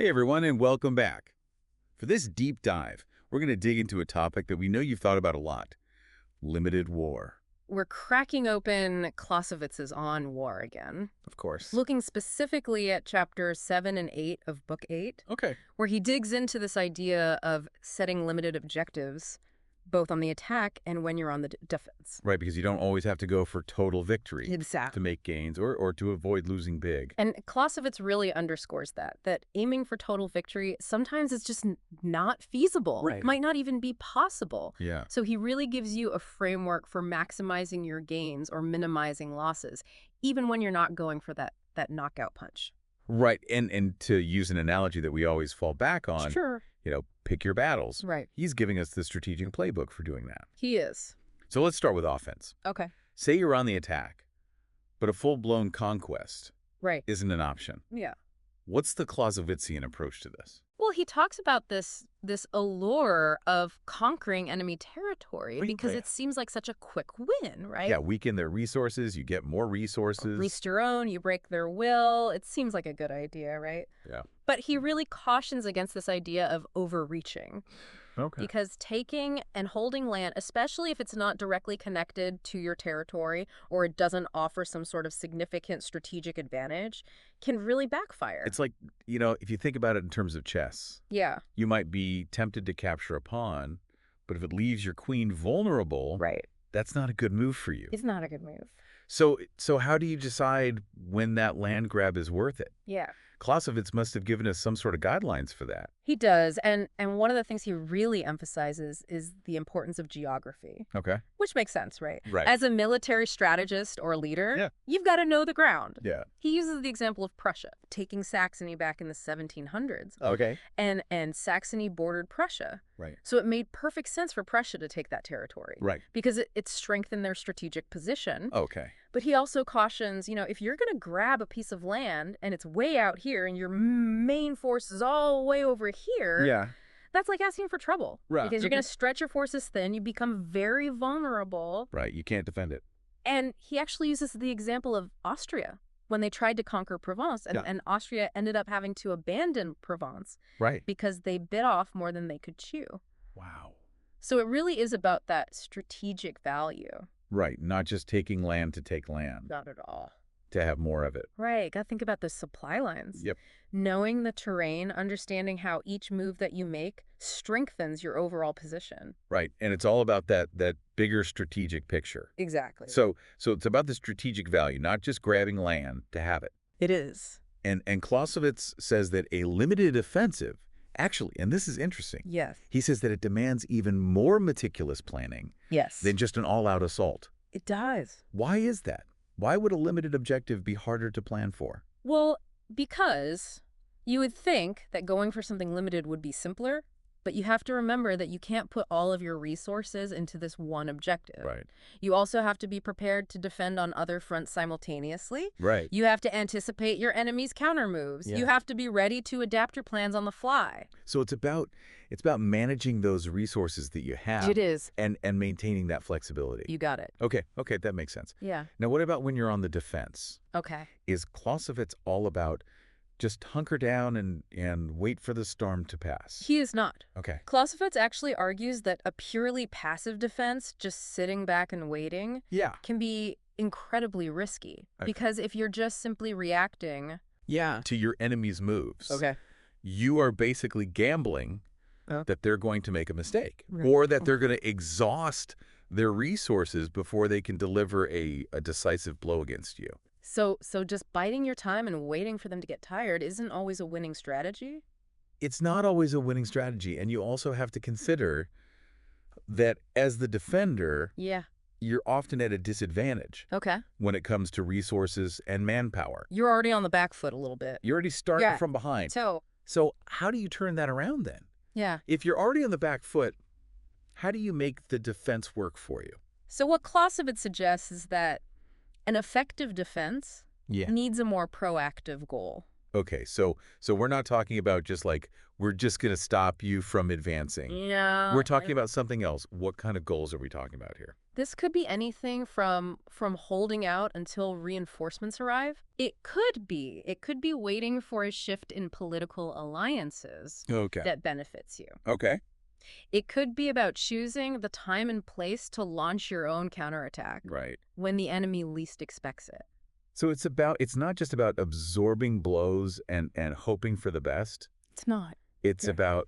Hey everyone, and welcome back. For this deep dive, we're going to dig into a topic that we know you've thought about a lot: limited war. We're cracking open Clausewitz's On War again, Of course. looking specifically at chapters 7 and 8 of Book 8, Okay. where he digs into this idea of setting limited objectives, both on the attack and when you're on the defense. Right, because you don't always have to go for total victory to Exactly. make gains or to avoid losing big. And Clausewitz really underscores that aiming for total victory sometimes is just not feasible. Right. It might not even be possible. Yeah. So he really gives you a framework for maximizing your gains or minimizing losses, even when you're not going for that knockout punch. Right, and to use an analogy that we always fall back on, Sure. pick your battles. Right. He's giving us the strategic playbook for doing that. He is. So let's start with offense. Okay. Say you're on the attack, but a full-blown conquest Right. isn't an option. Yeah. What's the Clausewitzian approach to this? Well, he talks about this allure of conquering enemy territory Right. because it seems like such a quick win, right? Yeah, weaken their resources, you get more resources. Boost your own, you break their will. It seems like a good idea, right? Yeah. But he really cautions against this idea of overreaching. Okay. Because taking and holding land, especially if it's not directly connected to your territory or it doesn't offer some sort of significant strategic advantage, can really backfire. It's like, if you think about it in terms of chess, Yeah. you might be tempted to capture a pawn, but if it leaves your queen vulnerable, Right. that's not a good move for you. It's not a good move. So how do you decide when that land grab is worth it? Yeah. Clausewitz must have given us some sort of guidelines for that. He does. And one of the things he really emphasizes is the importance of geography, Okay. which makes sense, right? Right. As a military strategist or leader, Yeah. you've got to know the ground. Yeah. He uses the example of Prussia, taking Saxony back in the 1700s. Okay. And Saxony bordered Prussia. Right. So it made perfect sense for Prussia to take that territory. Right. Because it strengthened their strategic position. Okay. But he also cautions, if you're going to grab a piece of land and it's way out here and your main force is all the way over here, Yeah. that's like asking for trouble. Right. Because you're going to stretch your forces thin, you become very vulnerable. Right. You can't defend it. And he actually uses the example of Austria when they tried to conquer Provence, and Austria ended up having to abandon Provence Right. because they bit off more than they could chew. Wow. So it really is about that strategic value. Right. Not just taking land to take land, Not at all. to have more of it. Right. Got to think about the supply lines. Yep. Knowing the terrain, understanding how each move that you make strengthens your overall position. Right. And it's all about that bigger strategic picture. Exactly. So it's about the strategic value, not just grabbing land to have it. It is. And Clausewitz says that a limited offensive, actually, and this is interesting, Yes. he says that it demands even more meticulous planning Yes. than just an all-out assault. It does. Why is that? Why would a limited objective be harder to plan for? Well, because you would think that going for something limited would be simpler, but you have to remember that you can't put all of your resources into this one objective. Right. You also have to be prepared to defend on other fronts simultaneously. Right. You have to anticipate your enemy's counter moves. Yeah. You have to be ready to adapt your plans on the fly. So it's about managing those resources that you have. It is. And maintaining that flexibility. You got it. Okay, that makes sense. Yeah. Now, what about when you're on the defense? Okay. Is Clausewitz all about just hunker down and wait for the storm to pass? He is not. Okay. Clausewitz actually argues that a purely passive defense, just sitting back and waiting, Yeah. can be incredibly risky. Okay. Because if you're just simply reacting... To your enemy's moves. Okay. You are basically gambling that they're going to make a mistake, Right. or that they're going to exhaust their resources before they can deliver a decisive blow against you. So just biding your time and waiting for them to get tired isn't always a winning strategy? It's not always a winning strategy, and you also have to consider that as the defender, Yeah. you're often at a disadvantage Okay. when it comes to resources and manpower. You're already on the back foot a little bit. You're already starting Yeah. from behind. So, how do you turn that around then? yeah. If you're already on the back foot, how do you make the defense work for you? So what Clausewitz suggests is that an effective defense needs a more proactive goal. Okay, so we're not talking about just like, we're just going to stop you from advancing. Yeah. We're talking about something else. What kind of goals are we talking about here? This could be anything from holding out until reinforcements arrive. It could be waiting for a shift in political alliances Okay. that benefits you. Okay. It could be about choosing the time and place to launch your own counterattack Right. when the enemy least expects it. So it's not just about absorbing blows and hoping for the best. It's not. It's Yeah. about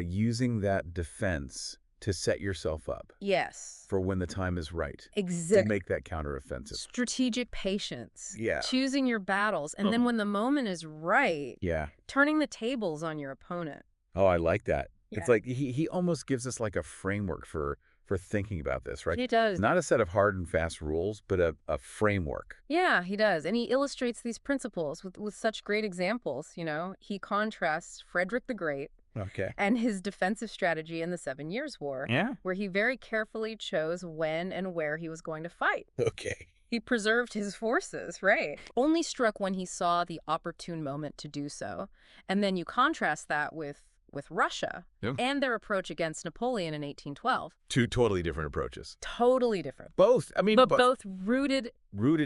using that defense to set yourself up Yes. for when the time is right to Exactly. make that counteroffensive. Strategic patience. Yeah. Choosing your battles. And then when the moment is right, Yeah. turning the tables on your opponent. Oh, I like that. It's Yeah. like he almost gives us like a framework for thinking about this, right? He does. Not a set of hard and fast rules, but a framework. Yeah, he does. And he illustrates these principles with such great examples, you know. He contrasts Frederick the Great Okay. and his defensive strategy in the 7 Years' War, Yeah. where he very carefully chose when and where he was going to fight. Okay. He preserved his forces, right? Only struck when he saw the opportune moment to do so. And then you contrast that with Russia and their approach against Napoleon in 1812. Two totally different approaches. Totally different. Both. I mean, But both rooted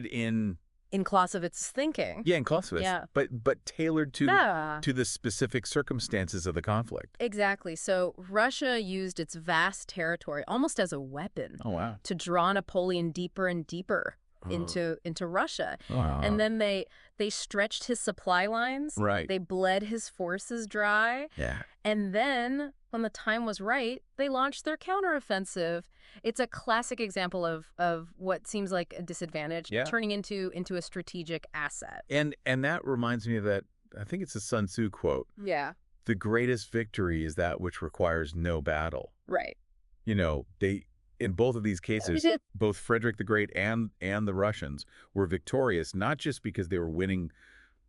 in Clausewitz's thinking. in Clausewitz. Yeah. But tailored to Yeah. to the specific circumstances of the conflict. Exactly. So Russia used its vast territory almost as a weapon Oh wow. to draw Napoleon deeper and deeper into Russia. Wow. And then they stretched his supply lines. Right. They bled his forces dry. Yeah. And then, when the time was right, they launched their counteroffensive. It's a classic example of what seems like a disadvantage turning into a strategic asset. And that reminds me of that, I think it's a Sun Tzu quote. Yeah. The greatest victory is that which requires no battle. Right. You know, in both of these cases, both Frederick the Great and the Russians were victorious, not just because they were winning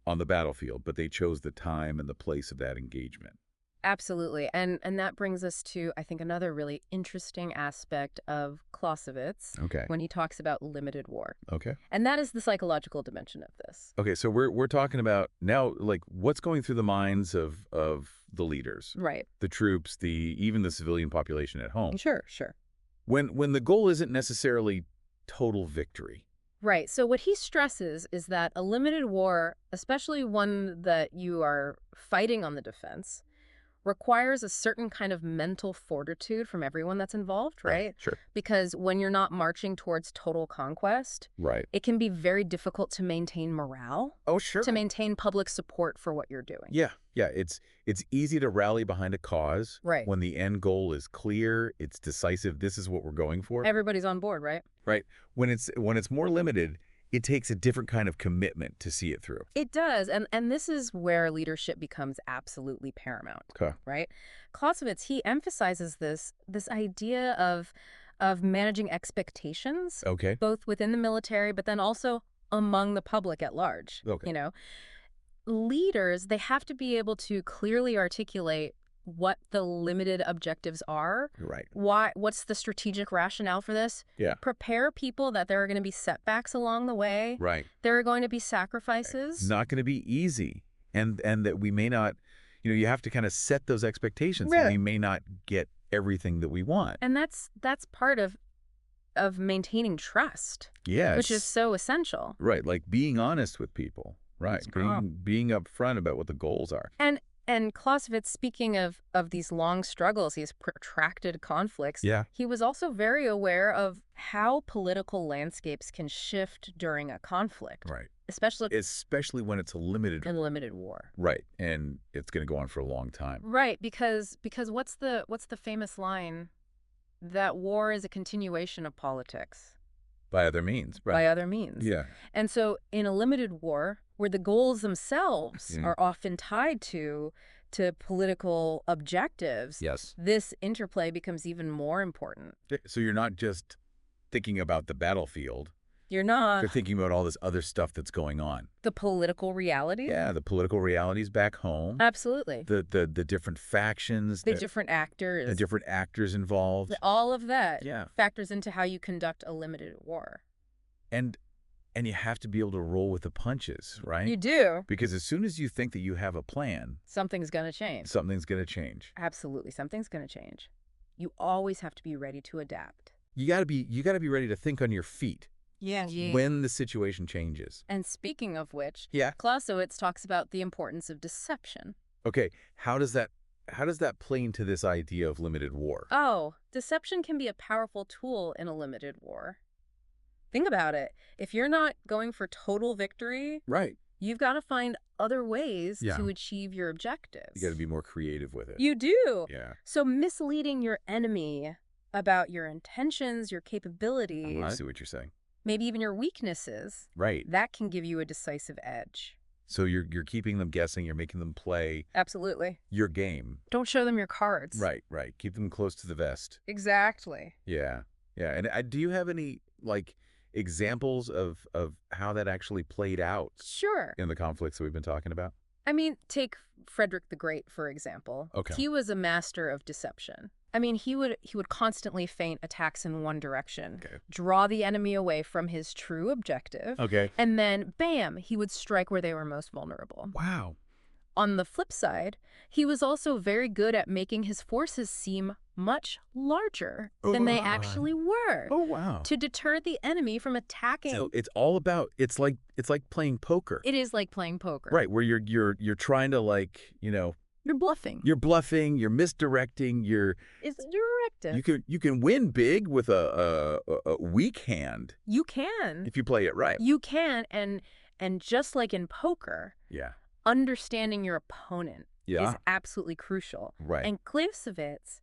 on the battlefield, but they chose the time and the place of that engagement. Absolutely. And that brings us to, I think, another really interesting aspect of Clausewitz Okay. when he talks about limited war. Okay. And that is the psychological dimension of this. Okay, so we're talking about now, like, what's going through the minds of the leaders, Right. the troops, even the civilian population at home. Sure. When the goal isn't necessarily total victory. Right. So what he stresses is that a limited war, especially one that you are fighting on the defense, requires a certain kind of mental fortitude from everyone that's involved, right? Sure. Because when you're not marching towards total conquest, Right. it can be very difficult to maintain morale, Oh, sure. to maintain public support for what you're doing. Yeah. It's easy to rally behind a cause. Right. When the end goal is clear, it's decisive. This is what we're going for. Everybody's on board, right? Right. When it's more limited, it takes a different kind of commitment to see it through. It does. And this is where leadership becomes absolutely paramount, Okay. right? Clausewitz, he emphasizes this idea of managing expectations, Okay. both within the military, but then also among the public at large. Okay. You know, leaders, they have to be able to clearly articulate what the limited objectives are. Right. What's the strategic rationale for this? Yeah. Prepare people that there are going to be setbacks along the way. Right. There are going to be sacrifices. It's not going to be easy. And that we may not, you have to kind of set those expectations. Yeah. And we may not get everything that we want. And that's part of maintaining trust. Yes. Which is so essential. Right. Like being honest with people. Right. Being upfront about what the goals are. And Clausewitz, speaking of these long struggles, these protracted conflicts, Yeah. he was also very aware of how political landscapes can shift during a conflict. Right. Especially when it's a limited. in limited war. Right. And it's going to go on for a long time. Right, because what's the famous line? That war is a continuation of politics. By other means. Right. By other means. Yeah. And so in a limited war, where the goals themselves Mhm. are often tied to political objectives, Yes. this interplay becomes even more important. So you're not just thinking about the battlefield. You're not You're thinking about all this other stuff that's going on. the political realities. Yeah, the political realities back home. Absolutely. The different factions. The different actors. The different actors involved. All of that Yeah. factors into how you conduct a limited war. And And you have to be able to roll with the punches, right? You do. Because as soon as you think that you have a plan, Something's going to change. something's going to change. Absolutely. Something's going to change. You always have to be ready to adapt. You got to be ready to think on your feet. Yeah. When the situation changes. And speaking of which, Yeah. Clausewitz talks about the importance of deception. Okay, how does that play into this idea of limited war? Oh, deception can be a powerful tool in a limited war. Think about it. If you're not going for total victory, Right. you've got to find other ways Yeah. to achieve your objectives. You got to be more creative with it. You do. Yeah. So misleading your enemy about your intentions, your capabilities, I see what you're saying. maybe even your weaknesses, Right. that can give you a decisive edge. So you're keeping them guessing, you're making them play Absolutely. your game. Don't show them your cards. Right. Keep them close to the vest. Exactly. Yeah. And do you have any examples of how that actually played out Sure. in the conflicts that we've been talking about? I mean, take Frederick the Great, for example. Okay. He was a master of deception. I mean, he would constantly feint attacks in one direction, draw the enemy away from his true objective, and then, bam, he would strike where they were most vulnerable. Wow. On the flip side, he was also very good at making his forces seem much larger than they actually were. Oh, wow. To deter the enemy from attacking. So it's all about, it's like playing poker. It is like playing poker. Right, where you're trying to You're bluffing. you're bluffing, you're misdirecting, It's directive. you can win big with a weak hand You can. if you play it right. You can, and just like in poker, Yeah. understanding your opponent is absolutely crucial. Right. And Clausewitz,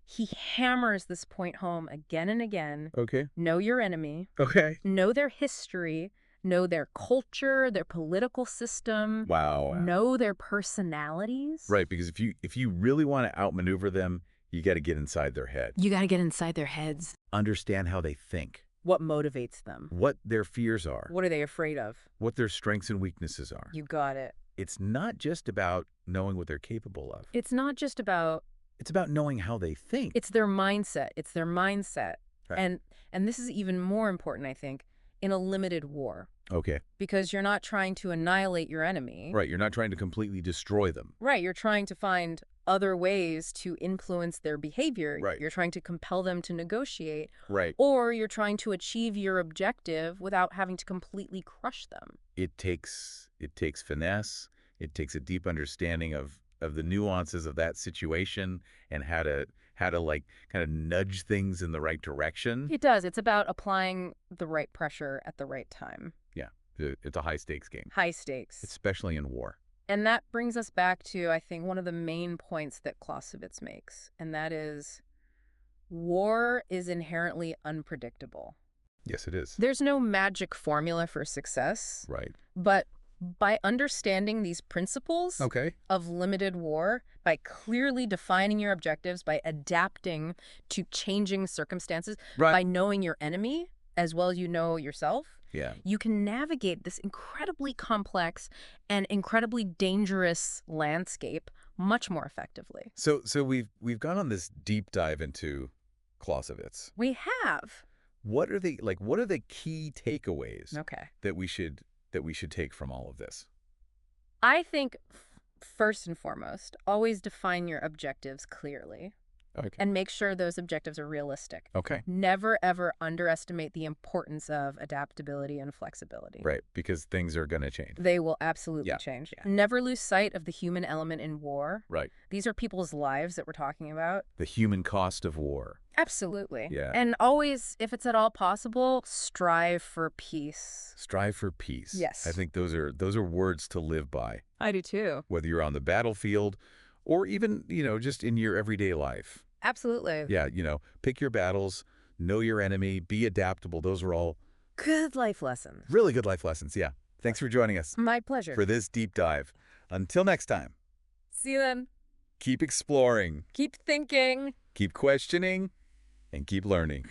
he hammers this point home again and again. Okay. Know your enemy. Okay. Know their history. Know their culture, their political system. Wow. Know their personalities. Right, because if you really want to outmaneuver them, you got to get inside their head. You got to get inside their heads. Understand how they think. What motivates them? What their fears are. What are they afraid of? What their strengths and weaknesses are. You got it. It's not just about knowing what they're capable of. It's not just about... It's about knowing how they think. It's their mindset. It's their mindset. Right. And this is even more important, I think, in a limited war. Okay. Because you're not trying to annihilate your enemy. Right. You're not trying to completely destroy them. Right. You're trying to find other ways to influence their behavior. Right. You're trying to compel them to negotiate. Right. Or you're trying to achieve your objective without having to completely crush them. It takes finesse. It takes a deep understanding of the nuances of that situation and how to kind of nudge things in the right direction. It does. It's about applying the right pressure at the right time. Yeah. It's a high stakes game. High stakes. Especially in war. And that brings us back to, I think, one of the main points that Clausewitz makes, and that is war is inherently unpredictable. Yes, it is. There's no magic formula for success. Right. But by understanding these principles of limited war, by clearly defining your objectives, by adapting to changing circumstances, by knowing your enemy as well as you know yourself, you can navigate this incredibly complex and incredibly dangerous landscape much more effectively. So we've gone on this deep dive into Clausewitz. We have. What are the key takeaways that we should take from all of this? I think first and foremost, always define your objectives clearly. And make sure those objectives are realistic. Never, ever underestimate the importance of adaptability and flexibility. Right, because things are going to change. They will absolutely change. Never lose sight of the human element in war. Right. These are people's lives that we're talking about. The human cost of war. Absolutely. Yeah. And always, if it's at all possible, strive for peace. Strive for peace. Yes. I think those are words to live by. I do too. Whether you're on the battlefield or even, just in your everyday life. Absolutely. Yeah, pick your battles, know your enemy, be adaptable. Those are all good life lessons. Really good life lessons, yeah. Thanks for joining us. My pleasure. For this deep dive. Until next time. See you then. Keep exploring. Keep thinking. Keep questioning. And keep learning.